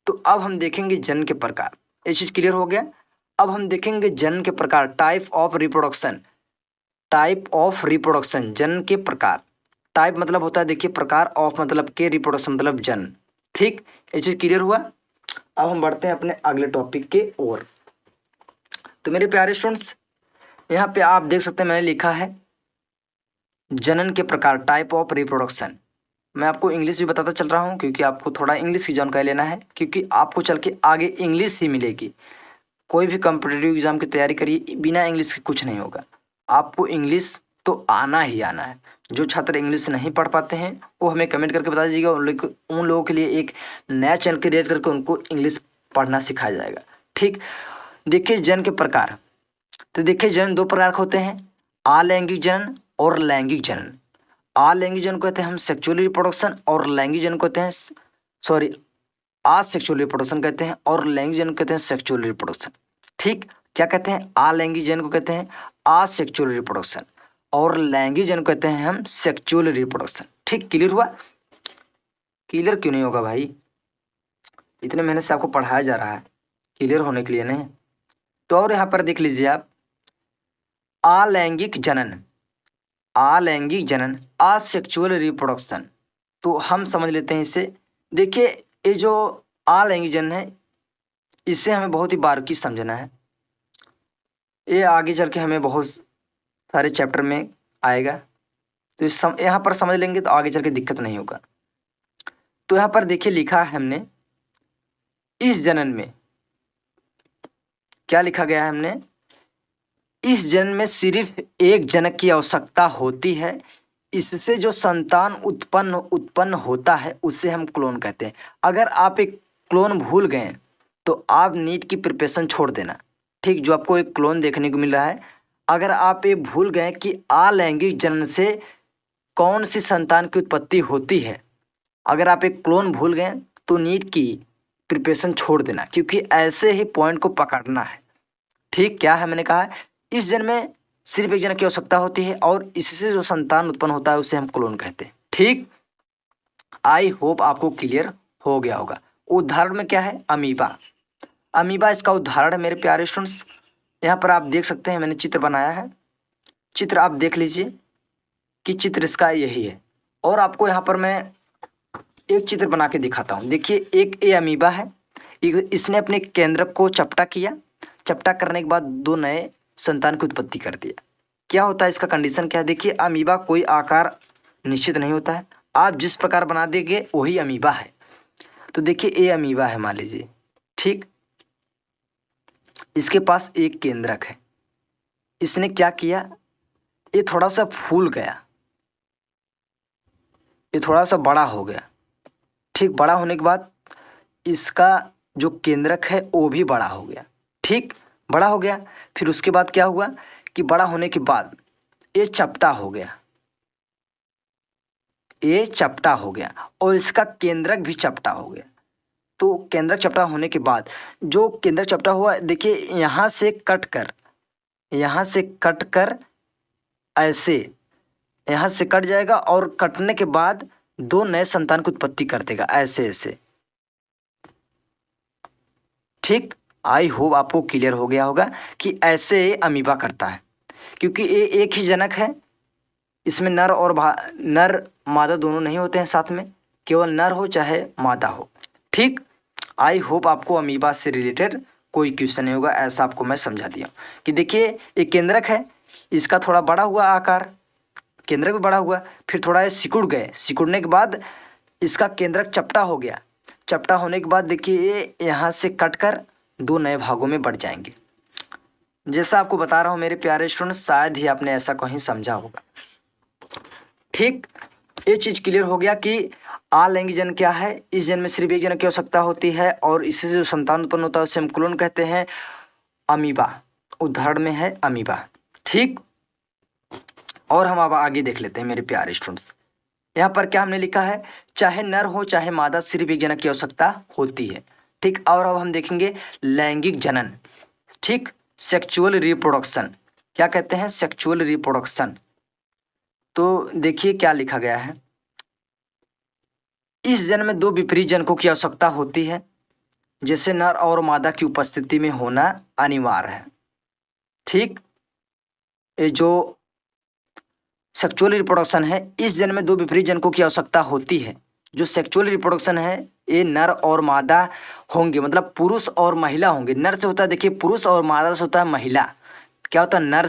तो अब हम देखेंगे जनन के प्रकार। ये चीज क्लियर हो गया। अब हम देखेंगे जनन के प्रकार, टाइप ऑफ रिप्रोडक्शन। जनन के प्रकार। टाइप मतलब होता है देखिए प्रकार, ऑफ मतलब के, रिप्रोडक्शन मतलब जन्म। ठीक। ये चीज क्लियर हुआ। अब हम बढ़ते हैं अपने अगले टॉपिक के ओर। तो मेरे प्यारे स्टूडेंट्स, यहाँ पे आप देख सकते हैं मैंने लिखा है जनन के प्रकार, टाइप ऑफ रिप्रोडक्शन। मैं आपको इंग्लिश भी बताता चल रहा हूँ, क्योंकि आपको थोड़ा इंग्लिश की जानकारी लेना है, क्योंकि आपको चल के आगे इंग्लिश ही मिलेगी। कोई भी कॉम्पिटिटिव एग्जाम की तैयारी करिए, बिना इंग्लिश के कुछ नहीं होगा। आपको इंग्लिश तो आना ही आना है। जो छात्र इंग्लिश नहीं पढ़ पाते हैं वो हमें कमेंट करके बता दीजिएगा, उन लोगों के लिए एक नया चैनल क्रिएट करके उनको इंग्लिश पढ़ना सिखाया जाएगा। ठीक। देखिए जनन के प्रकार। तो देखिए जनन 2 प्रकार के होते हैं, अलैंगिक जनन और लैंगिक जनन। अलैंगिक जनन को कहते हैं हम सेक्सुअल रिप्रोडक्शन, और लैंगिक जनन को कहते हैं असेक्सुअल रिप्रोडक्शन कहते हैं, और लैंगिक जनन को कहते हैं सेक्सुअल रिप्रोडक्शन। ठीक। क्या कहते हैं? अलैंगिक जनन को कहते हैं असेक्सुअल रिप्रोडक्शन, और लैंगिक जनन को कहते हैं हम सेक्सुअल रिप्रोडक्शन। ठीक। क्लियर हुआ? क्लियर क्यों नहीं होगा भाई? इतने मेहनत से आपको पढ़ाया जा रहा है, क्लियर होने के लिए नहीं। तो और यहाँ पर देख लीजिए आप, अलैंगिक जनन असेक्सुअल रिप्रोडक्शन। तो हम समझ लेते हैं इसे। देखिए ये जो अलैंगिक जनन है, इसे हमें बहुत ही बारीकी समझना है। ये आगे चल के हमें बहुत सारे चैप्टर में आएगा, तो यहाँ पर समझ लेंगे तो आगे चल के दिक्कत नहीं होगा। तो यहाँ पर देखिए लिखा है हमने, इस जनन में क्या लिखा गया है हमने, इस जनन में सिर्फ एक जनक की आवश्यकता होती है। इससे जो संतान उत्पन्न होता है उसे हम क्लोन कहते हैं। अगर आप एक क्लोन भूल गए तो आप नीट की प्रिपरेशन छोड़ देना। ठीक। जो आपको एक क्लोन देखने को मिल रहा है, अगर आप ये भूल गए कि अलैंगिक जनन से कौन सी संतान की उत्पत्ति होती है, अगर आप एक क्लोन भूल गए तो नीट की प्रिपरेशन छोड़ देना, क्योंकि ऐसे ही पॉइंट को पकड़ना है। ठीक। क्या है मैंने कहा है, इस जन्म में सिर्फ एक जनक की आवश्यकता होती है, और इससे जो संतान उत्पन्न होता है उसे हम क्लोन कहते हैं। ठीक। आई होप आपको क्लियर हो गया होगा। उदाहरण में क्या है, अमीबा इसका उदाहरण है मेरे प्यारे स्टूडेंट्स। यहाँ पर आप देख सकते हैं मैंने चित्र बनाया है, चित्र आप देख लीजिए कि चित्र इसका यही है। और आपको यहाँ पर मैं एक चित्र बना के दिखाता हूँ। देखिए एक ए अमीबा है, इसने अपने केंद्रक को चपटा किया, चपटा करने के बाद दो नए संतान की उत्पत्ति कर दिया। क्या होता है इसका कंडीशन क्या है? देखिए अमीबा कोई आकार निश्चित नहीं होता है, आप जिस प्रकार बना देंगे वही अमीबा है। तो देखिए ए अमीबा है मान लीजिए, ठीक, इसके पास एक केंद्रक है, इसने क्या किया, ये थोड़ा सा फूल गया, ये थोड़ा सा बड़ा हो गया, ठीक, बड़ा होने के बाद इसका जो केंद्रक है वो भी बड़ा हो गया, ठीक, बड़ा हो गया। फिर उसके बाद क्या हुआ कि बड़ा होने के बाद ये चपटा हो गया, ये चपटा हो गया और इसका केंद्रक भी चपटा हो गया। तो केंद्रक चपटा होने के बाद जो केंद्रक चपटा हुआ, देखिए यहाँ से कट कर, यहाँ से कट कर ऐसे यहाँ से कट जाएगा और कटने के बाद दो नए संतान की उत्पत्ति कर देगा ऐसे ऐसे, ठीक। आई होप आपको क्लियर हो गया होगा कि ऐसे अमीबा करता है, क्योंकि ये एक ही जनक है, इसमें नर और नर मादा दोनों नहीं होते हैं साथ में, केवल नर हो चाहे मादा हो, ठीक। आई होप आपको अमीबा से रिलेटेड कोई क्वेश्चन नहीं होगा, ऐसा आपको मैं समझा दिया कि देखिए एक केंद्रक है, इसका थोड़ा बड़ा हुआ आकार, केंद्रक भी बड़ा हुआ, फिर थोड़ा ये सिकुड़ गए, सिकुड़ने के बाद इसका केंद्रक चपटा हो गया, चपटा होने के बाद देखिए ये यहाँ से कट कर दो नए भागों में बढ़ जाएंगे। जैसा आपको बता रहा हूँ मेरे प्यारे स्टूडेंट, शायद ही आपने ऐसा कहीं समझा होगा, ठीक। ये चीज़ क्लियर हो गया कि अलैंगिक जन क्या है, इस जन में सिर्फ एक जन की आवश्यकता होती है और इससे जो संतान उत्पन्न होता है उसे हम क्लोन कहते हैं, अमीबा उदाहरण में है अमीबा, ठीक। और हम अब आगे देख लेते हैं मेरे प्यारे स्टूडेंट्स, यहाँ पर क्या हमने लिखा है, चाहे नर हो चाहे मादा सिर्फ एक जनक की आवश्यकता होती है, ठीक। और अब हम देखेंगे लैंगिक जनन, ठीक, सेक्सुअल रिप्रोडक्शन, क्या कहते हैं, सेक्सुअल रिप्रोडक्शन। तो देखिए क्या लिखा गया है, इस जन्म में दो विपरीत जनकों की आवश्यकता होती है, जैसे नर और मादा की उपस्थिति में होना अनिवार्य है, ठीक। ये जो सेक्सुअल रिप्रोडक्शन है, इस जन्म में दो विपरीत जनकों की आवश्यकता होती है। जो सेक्सुअल रिप्रोडक्शन है ये नर और मादा होंगे, मतलब पुरुष और महिला होंगे। नर से होता है देखिए पुरुष और मादा से होता है महिला। क्या होता है, नर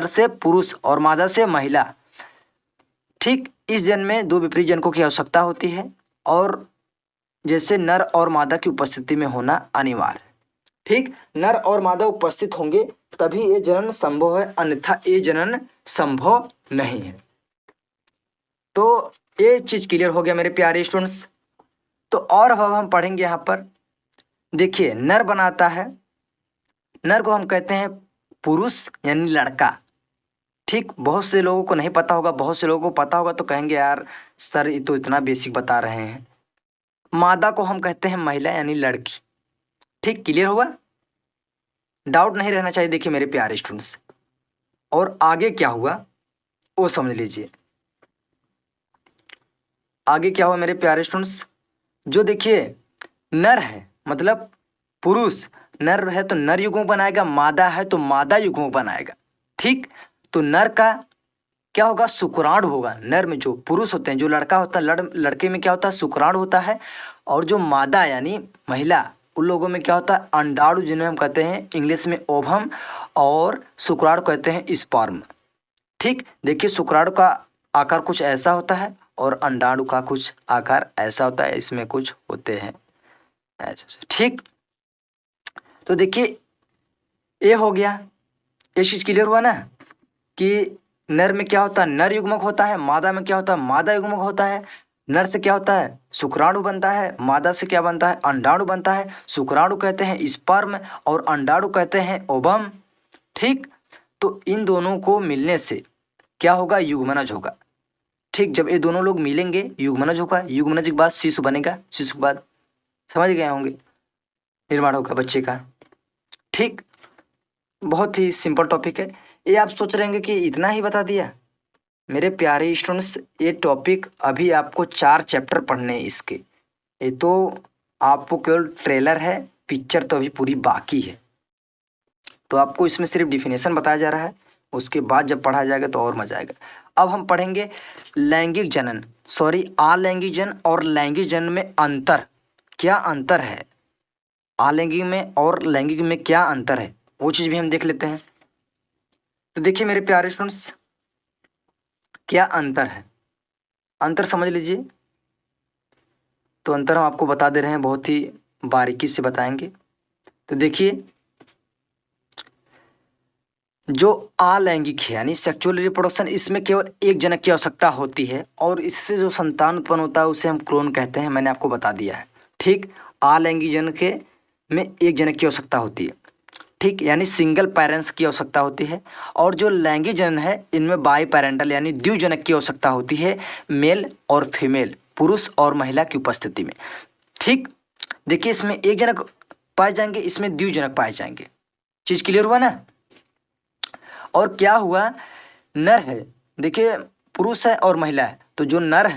से पुरुष और मादा से महिला, ठीक। इस जन्म में दो विपरीत जनकों की आवश्यकता होती है और जैसे नर और मादा की उपस्थिति में होना अनिवार्य है, ठीक। नर और मादा उपस्थित होंगे तभी ये जनन संभव है, अन्यथा ये जनन संभव नहीं है। तो ये चीज क्लियर हो गया मेरे प्यारे स्टूडेंट्स। तो और अब हम पढ़ेंगे यहाँ पर, देखिए नर बनाता है, नर को हम कहते हैं पुरुष यानी लड़का, ठीक। बहुत से लोगों को नहीं पता होगा, बहुत से लोगों को पता होगा तो कहेंगे यार सर ये तो इतना बेसिक बता रहे हैं। मादा को हम कहते हैं महिला यानी लड़की, ठीक। क्लियर हुआ, डाउट नहीं रहना चाहिए देखिए मेरे प्यारे स्टूडेंट्स। और आगे क्या हुआ वो समझ लीजिए, आगे क्या हुआ मेरे प्यारे स्टूडेंट्स। जो देखिए नर है मतलब पुरुष, नर है तो नर युग्म बनाएगा, मादा है तो मादा युग्म बनाएगा, ठीक। तो नर का क्या होगा, शुक्राणु होगा। नर में जो पुरुष होते हैं, जो लड़का होता है, लड़के में क्या होता है, शुक्राणु होता है। और जो मादा यानी महिला, उन लोगों में क्या होता है, अंडाणु, जिन्हें हम कहते हैं इंग्लिश में ओवम, और शुक्राणु कहते हैं स्पर्म, ठीक। देखिए शुक्राणु का आकार कुछ ऐसा होता है और अंडाणु का कुछ आकार ऐसा होता है, इसमें कुछ होते हैं ऐसे, ठीक। तो देखिए ये हो गया, ये चीज क्लियर हुआ ना कि नर में क्या होता है, नर युग्मक होता है, मादा में क्या होता है, मादा युग्मक होता है। नर से क्या होता है, शुक्राणु बनता है, मादा से क्या बनता है, अंडाणु बनता है। शुक्राणु कहते हैं स्पर्म और अंडाणु कहते हैं ओवम, ठीक। तो इन दोनों को मिलने से क्या होगा, युग्मनज होगा, ठीक। जब ये दोनों लोग मिलेंगे युग्मनज होगा, युग्मनज के बाद शिशु बनेगा, शिशु के बाद समझ गए होंगे निर्माण होगा बच्चे का, ठीक। बहुत ही सिंपल टॉपिक है ये। आप सोच रहे होंगे कि इतना ही बता दिया, मेरे प्यारे स्टूडेंट्स ये टॉपिक अभी आपको 4 चैप्टर पढ़ने हैं इसके, ये तो आपको केवल ट्रेलर है, पिक्चर तो अभी पूरी बाकी है। तो आपको इसमें सिर्फ डिफिनेशन बताया जा रहा है उसके बाद जब पढ़ा जाएगा तो और मजा आएगा। अब हम पढ़ेंगे लैंगिक जनन, अलैंगिक जनन और लैंगिक जनन में अंतर, क्या अंतर है, अलैंगिक में और लैंगिक में क्या अंतर है, वो चीज़ भी हम देख लेते हैं। तो देखिए मेरे प्यारे स्टूडेंट्स, क्या अंतर है, अंतर समझ लीजिए। तो अंतर हम आपको बता दे रहे हैं, बहुत ही बारीकी से बताएंगे। तो देखिए, जो अलैंगिक है यानी सेक्सुअल रिप्रोडक्शन, इसमें केवल एक जनक की आवश्यकता होती है और इससे जो संतान उत्पन्न होता है उसे हम क्लोन कहते हैं, मैंने आपको बता दिया है। ठीक, अलैंगिक जनन के में एक जनक की आवश्यकता होती है, ठीक, यानी सिंगल पेरेंट्स की आवश्यकता होती है। और जो लैंगिक जनन है इनमें बाई पेरेंटल यानी द्विजनक की आवश्यकता होती है, मेल और फीमेल, पुरुष और महिला की उपस्थिति में। ठीक, देखिए इसमें एक जनक पाए जाएंगे, इसमें द्विजनक पाए जाएंगे। चीज क्लियर हुआ ना। और क्या हुआ, नर है, देखिए पुरुष है और महिला है, तो जो नर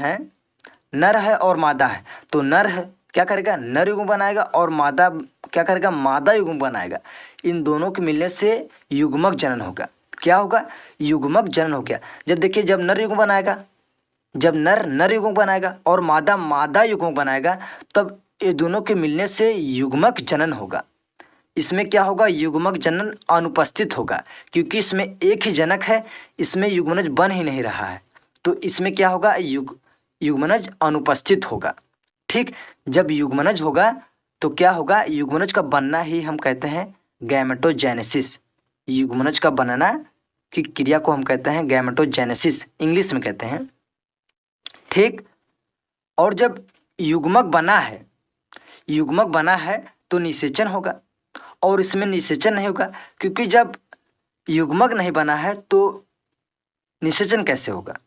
है और मादा है, तो नर है क्या करेगा, नर युग्म बनाएगा और मादा क्या करेगा, मादा युग्म बनाएगा। इन दोनों के मिलने से युग्मक जनन होगा। क्या होगा, युग्मक जनन हो गया। जब देखिए, जब नर युग्म बनाएगा, जब नर युग्म बनाएगा और मादा मादा युग्म बनाएगा, तब ये दोनों के मिलने से युग्मक जनन होगा। इसमें क्या होगा, युग्मक जनन अनुपस्थित होगा, क्योंकि इसमें एक ही जनक है, इसमें युग्मनज बन ही नहीं रहा है, तो इसमें क्या होगा, युग्मनज अनुपस्थित होगा। ठीक, जब युग्मनज होगा तो क्या होगा, युग्मनज का बनना ही हम कहते हैं गैमेटोजेनेसिस। युग्मनज का बनना की क्रिया को हम कहते हैं गैमेटोजेनेसिस, इंग्लिश में कहते हैं। ठीक, और जब युग्मक बना है तो निषेचन होगा, और इसमें निषेचन नहीं होगा, क्योंकि जब युग्मक नहीं बना है तो निषेचन कैसे होगा।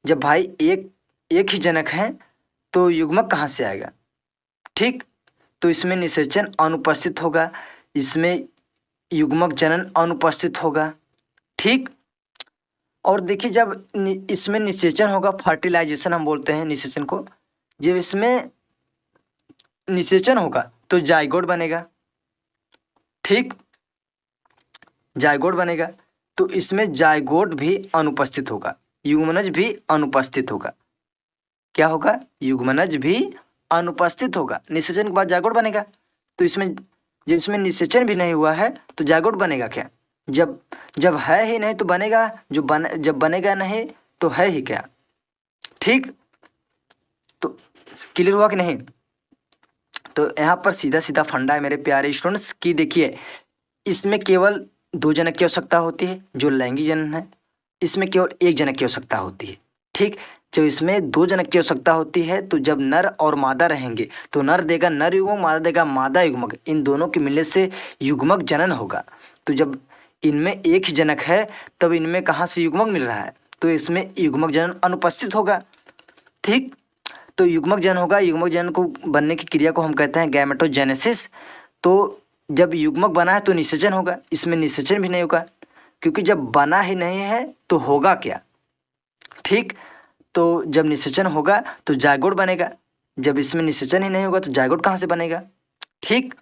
जब भाई एक ही जनक है तो युग्मक कहाँ से आएगा। ठीक, तो इसमें निषेचन अनुपस्थित होगा, इसमें युग्मक जनन अनुपस्थित होगा। ठीक, और देखिए जब इसमें निषेचन होगा, फर्टिलाइजेशन हम बोलते हैं निषेचन को, जब इसमें निषेचन होगा तो जाइगोट बनेगा। ठीक, जाइगोट बनेगा, तो इसमें जाइगोट भी अनुपस्थित होगा, युग्मनज भी अनुपस्थित होगा। क्या होगा, युग्मनज भी अनुपस्थित होगा। निषेचन के बाद जाइगोट बनेगा, तो इसमें जब इसमें निषेचन भी नहीं हुआ है तो जाइगोट बनेगा क्या, जब है ही नहीं तो बनेगा, जब बनेगा नहीं तो है ही क्या। ठीक, तो क्लियर हुआ कि नहीं। तो यहाँ पर सीधा सीधा फंडा है मेरे प्यारे स्टूडेंट्स की, देखिए इसमें केवल दो जनक की आवश्यकता होती है, जो लैंगिक जनन है, इसमें केवल एक जनक की आवश्यकता होती है। ठीक, जब इसमें दो जनक की आवश्यकता होती है तो जब नर और मादा रहेंगे तो नर देगा नर युग्मक, मादा देगा मादा युग्मक, इन दोनों के मिलने से युग्मक जनन होगा। तो जब इनमें एक ही जनक है तब इनमें कहाँ से युग्मक मिल रहा है, तो इसमें युग्मक जनन अनुपस्थित होगा। ठीक, तो युग्मक जनन होगा, युग्मक जनन को बनने की क्रिया को हम कहते हैं गैमेटोजेनेसिस। तो जब युग्मक बना है तो निषेचन होगा, इसमें निषेचन भी नहीं होगा, क्योंकि जब बना ही नहीं है तो होगा क्या। ठीक, तो जब निषेचन होगा तो जाइगोट बनेगा, जब इसमें निषेचन ही नहीं होगा तो जाइगोट कहाँ से बनेगा। ठीक,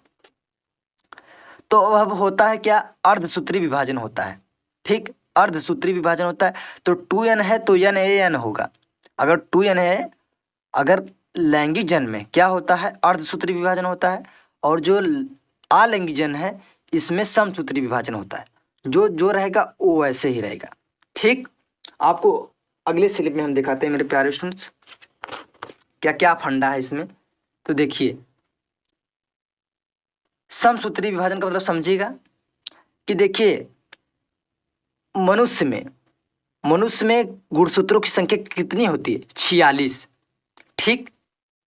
तो अब होता है क्या, अर्धसूत्री विभाजन होता है। ठीक, अर्धसूत्री विभाजन होता है, तो 2n है तो NaN होगा। अगर 2n है, अगर लैंगिक जनन में क्या होता है, अर्धसूत्री विभाजन होता है, और जो अलैंगिक जनन है इसमें समसूत्री विभाजन होता है, जो रहेगा वो वैसे ही रहेगा। ठीक, आपको अगले स्लिप में हम दिखाते हैं मेरे प्यारे स्टूडेंट्स क्या क्या फंडा है इसमें। तो देखिए, समसूत्री विभाजन का मतलब समझिएगा कि देखिए मनुष्य में गुणसूत्रों की संख्या कितनी होती है, 46। ठीक,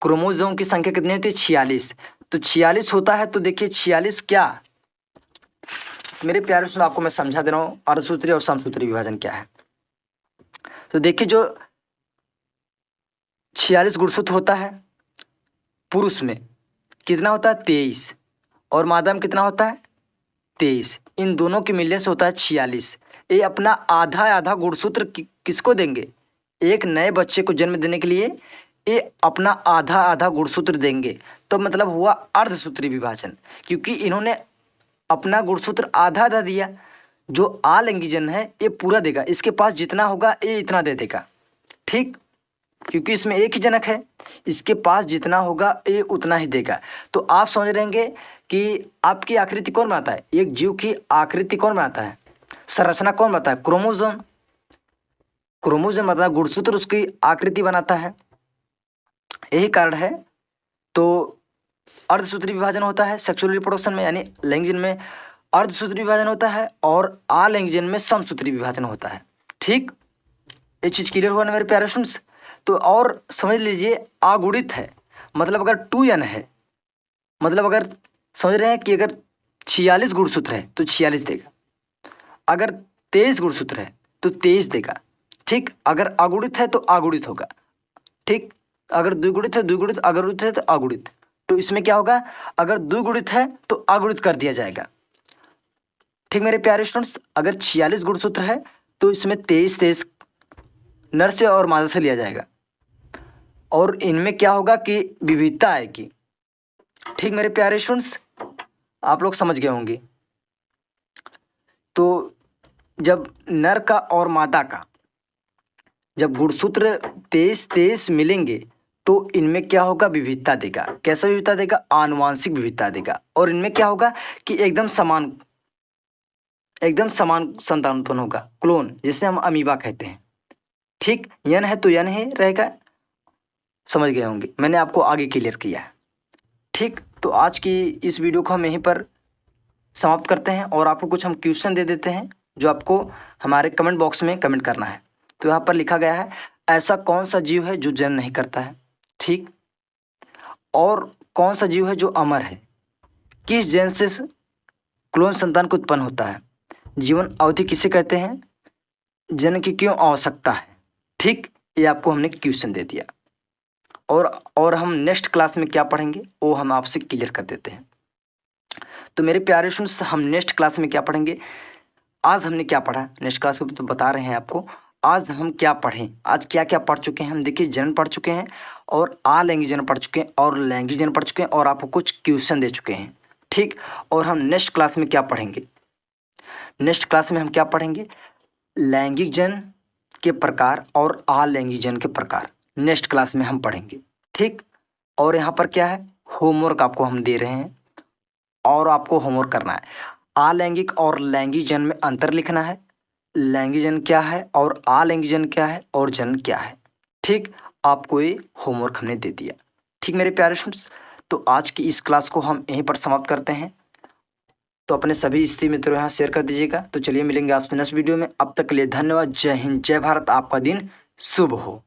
क्रोमोसोम की संख्या कितनी होती है, 46। तो 46 होता है, तो देखिए 46 क्या, मेरे प्यारे स्टूडेंट आपको मैं समझा दे रहा हूँ अर्धसूत्री और समसूत्री विभाजन क्या है। तो देखिए जो 46 गुणसूत्र होता है, पुरुष में कितना होता है, 23, और मादा में कितना होता है, 23। इन दोनों के मिलने से होता है 46। ये अपना आधा गुणसूत्र किसको देंगे, एक नए बच्चे को जन्म देने के लिए ये अपना आधा गुणसूत्र देंगे, तो मतलब हुआ अर्धसूत्री विभाजन, क्योंकि इन्होंने अपना गुणसूत्र आधा दिया। जो आ लैंग्वेज जन है ये पूरा देगा, इसके पास जितना होगा ये इतना दे देगा। ठीक, क्योंकि इसमें एक ही जनक है, इसके पास जितना होगा ये उतना ही देगा। तो आप समझ रहेंगे कि आपकी आकृति कौन बनाता है, एक जीव की आकृति कौन बनाता है, संरचना कौन बनाता है, क्रोमोसोम। क्रोमोसोम मतलब गुणसूत्र उसकी आकृति बनाता है, यही कारण है। तो अर्धसूत्री विभाजन होता है सेक्सुअल रिप्रोडक्शन में, यानी लैंगिक में अर्धसूत्री विभाजन होता है और अलैंगिक में समसूत्री विभाजन होता है। ठीक, ये चीज क्लियर हुआ ना मेरे प्यारे स्टूडेंट्स। तो और समझ लीजिए अगुणित है, मतलब अगर 2n है, मतलब अगर समझ रहे हैं कि अगर 46 गुणसूत्र है तो 46 देगा, अगर 23 गुणसूत्र है तो 23 देगा। ठीक, अगर अगुणित है तो अगुणित होगा। ठीक, अगर द्विगुणित है द्विगुणित, अगुणित है तो अगुणित। तो इसमें क्या होगा, अगर द्विगुणित है तो अगुणित कर दिया जाएगा। ठीक मेरे प्यारे स्टूडेंट्स, अगर 46 गुणसूत्र है तो इसमें 23 नर से और मादा से लिया जाएगा, और इनमें क्या होगा कि विविधता आएगी। ठीक मेरे प्यारे स्टूडेंट्स, आप लोग समझ गए होंगे। तो जब नर का और मादा का जब गुणसूत्र 23 मिलेंगे तो इनमें क्या होगा, विविधता देगा। कैसा विविधता देगा, आनुवांशिक विविधता देगा। और इनमें क्या होगा कि एकदम समान संतान उत्पन्न होगा, क्लोन, जिसे हम अमीबा कहते हैं। ठीक, यन है तो यन है रहेगा, समझ गए होंगे, मैंने आपको आगे क्लियर किया है। ठीक, तो आज की इस वीडियो को हम यहीं पर समाप्त करते हैं और आपको कुछ हम क्वेश्चन दे देते हैं जो आपको हमारे कमेंट बॉक्स में कमेंट करना है। तो यहाँ पर लिखा गया है, ऐसा कौन सा जीव है जो जन्म नहीं करता है। ठीक, और कौन सा जीव है जो अमर है, किस जन से क्लोन संतान को उत्पन्न होता है, जीवन अवधि किसे कहते हैं, जन्म की क्यों आवश्यकता है। ठीक, ये आपको हमने क्वेश्चन दे दिया, और हम नेक्स्ट क्लास में क्या पढ़ेंगे वो हम आपसे क्लियर कर देते हैं। तो मेरे प्यारे स्टूडेंट्स, हम नेक्स्ट क्लास में क्या पढ़ेंगे, आज हमने क्या पढ़ा, नेक्स्ट क्लास में तो बता रहे हैं आपको आज हम क्या पढ़ें। आज क्या क्या पढ़ चुके हैं हम, देखिए जन्म पढ़ चुके हैं और अलैंगिक जन्म पढ़ चुके हैं और लैंगिक जन्म पढ़ चुके हैं और आपको कुछ क्वेश्चन दे चुके हैं। ठीक, और हम नेक्स्ट क्लास में क्या पढ़ेंगे, नेक्स्ट क्लास में हम क्या पढ़ेंगे, लैंगिक जन्म के प्रकार और अलैंगिक जन्म के प्रकार नेक्स्ट क्लास में हम पढ़ेंगे। ठीक, और यहाँ पर क्या है, होमवर्क आपको हम दे रहे हैं और आपको होमवर्क करना है। अलैंगिक और लैंगिक जन्म में अंतर लिखना है, लैंगिक जन्म क्या है और अलैंगिक जन्म क्या है और जन्म क्या है। ठीक, आपको ये होमवर्क हमने दे दिया। ठीक मेरे प्यारे स्टूडेंट्स, तो आज की इस क्लास को हम यहीं पर समाप्त करते हैं। तो अपने सभी स्त्री मित्रों यहाँ शेयर कर दीजिएगा। तो चलिए मिलेंगे आपसे नेक्स्ट वीडियो में, अब तक के लिए धन्यवाद। जय हिंद, जय भारत, आपका दिन शुभ हो।